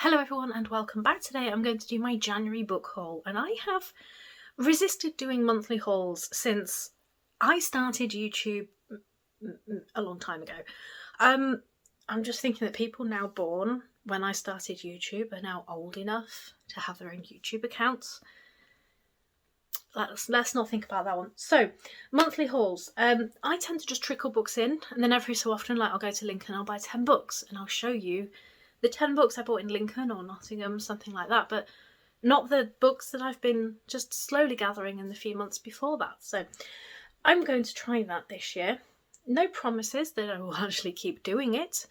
Hello everyone and welcome back. Today I'm going to do my January book haul, and I have resisted doing monthly hauls since I started YouTube a long time ago. I'm just thinking that people now born when I started YouTube are now old enough to have their own YouTube accounts. Let's not think about that one. So, monthly hauls. I tend to just trickle books in, and then every so often, I'll go to Lincoln, I'll buy 10 books, and I'll show you the 10 books I bought in Lincoln or Nottingham, something like that, but not the books that I've been just slowly gathering in the few months before that. So I'm going to try that this year. No promises that I will actually keep doing it.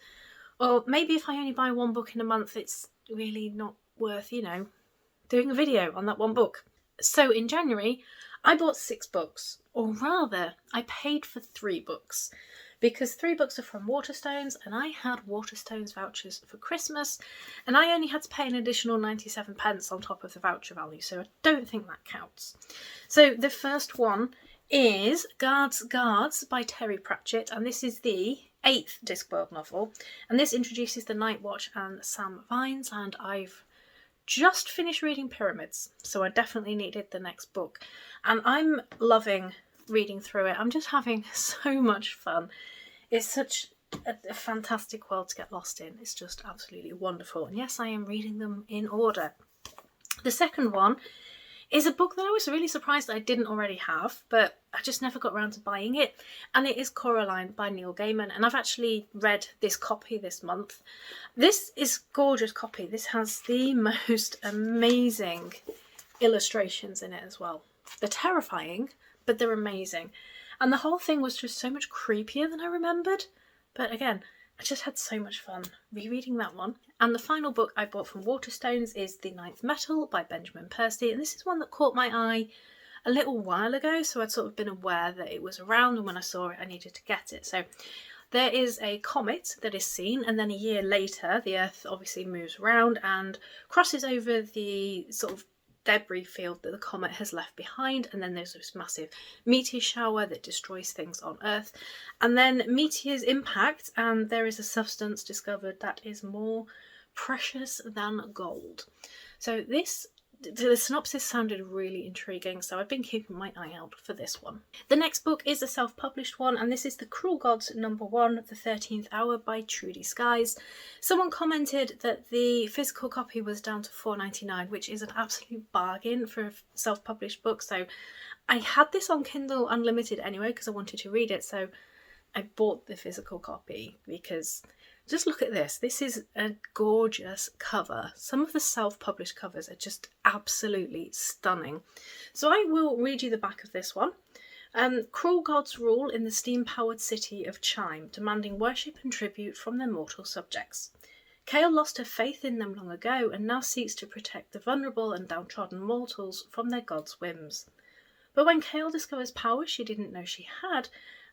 Or maybe if I only buy one book in a month, it's really not worth, doing a video on that one book. So in January, I bought 6 books, or rather, I paid for 3 books. Because 3 books are from Waterstones, and I had Waterstones vouchers for Christmas, and I only had to pay an additional 97 pence on top of the voucher value, so I don't think that counts. So the first one is Guards by Terry Pratchett, and this is the 8th Discworld novel, and this introduces the Night Watch and Sam Vines, and I've just finished reading Pyramids, so I definitely needed the next book, and I'm loving reading through it. I'm just having so much fun. It's such a fantastic world to get lost in. It's just absolutely wonderful. And yes, I am reading them in order. The second one is a book that I was really surprised that I didn't already have, but I just never got around to buying it. And it is Coraline by Neil Gaiman. And I've actually read this copy this month. This is a gorgeous copy. This has the most amazing illustrations in it as well. They're terrifying, but they're amazing. And the whole thing was just so much creepier than I remembered. But again, I just had so much fun rereading that one. And the final book I bought from Waterstones is The Ninth Metal by Benjamin Percy. And this is one that caught my eye a little while ago, so I'd sort of been aware that it was around, and when I saw it I needed to get it. So there is a comet that is seen, and then a year later the Earth obviously moves around and crosses over the sort of debris field that the comet has left behind, and then there's this massive meteor shower that destroys things on Earth, and then meteors impact and there is a substance discovered that is more precious than gold. So the synopsis sounded really intriguing, so I've been keeping my eye out for this one. The next book is a self-published one, and this is The Cruel Gods #1, The 13th Hour by Trudy Skies. Someone commented that the physical copy was down to $4.99, which is an absolute bargain for a self-published book. So I had this on Kindle Unlimited anyway because I wanted to read it, so I bought the physical copy because just look at this. This is a gorgeous cover. Some of the self-published covers are just absolutely stunning. So I will read you the back of this one. Cruel gods rule in the steam-powered city of Chime, demanding worship and tribute from their mortal subjects. Kale lost her faith in them long ago and now seeks to protect the vulnerable and downtrodden mortals from their gods' whims. But when Kale discovers power she didn't know she had,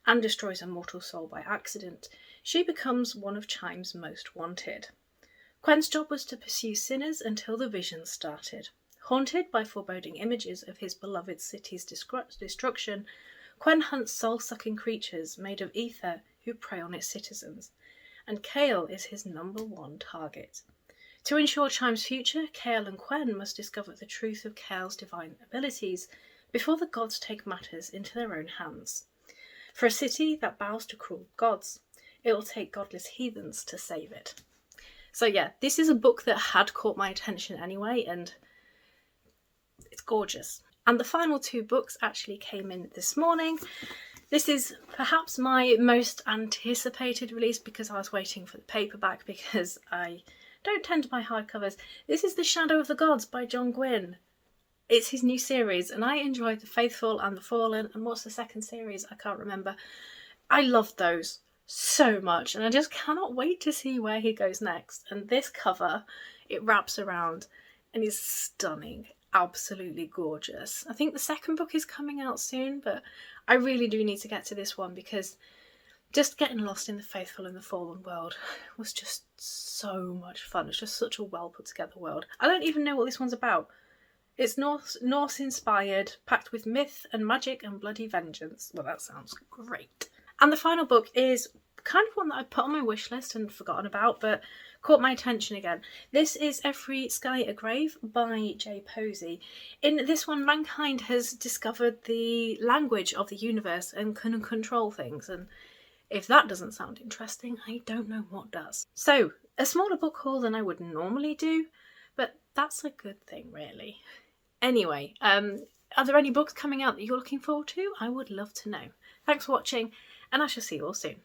and destroys a mortal soul by accident, she becomes one of Chime's most wanted. Quen's job was to pursue sinners until the vision started. Haunted by foreboding images of his beloved city's destruction, Quen hunts soul-sucking creatures made of ether who prey on its citizens, and Kale is his #1 target. To ensure Chime's future, Kale and Quen must discover the truth of Kale's divine abilities before the gods take matters into their own hands. For a city that bows to cruel gods, it will take godless heathens to save it. So yeah, this is a book that had caught my attention anyway, and it's gorgeous. And the final 2 books actually came in this morning. This is perhaps my most anticipated release because I was waiting for the paperback because I don't tend to buy hardcovers. This is The Shadow of the Gods by John Gwynne. It's his new series, and I enjoyed The Faithful and The Fallen, and what's the second series? I can't remember. I loved those so much, and I just cannot wait to see where he goes next. And this cover, it wraps around and is stunning, absolutely gorgeous. I think the second book is coming out soon, but I really do need to get to this one because just getting lost in The Faithful and The Fallen world was just so much fun. It's just such a well put together world. I don't even know what this one's about. It's Norse inspired, packed with myth and magic and bloody vengeance. Well, that sounds great. And the final book is kind of one that I put on my wish list and forgotten about, but caught my attention again. This is Every Sky a Grave by J. Posey. In this one, mankind has discovered the language of the universe and can control things, and if that doesn't sound interesting, I don't know what does. So, a smaller book haul than I would normally do, but that's a good thing, really. Anyway, are there any books coming out that you're looking forward to? I would love to know. Thanks for watching, and I shall see you all soon.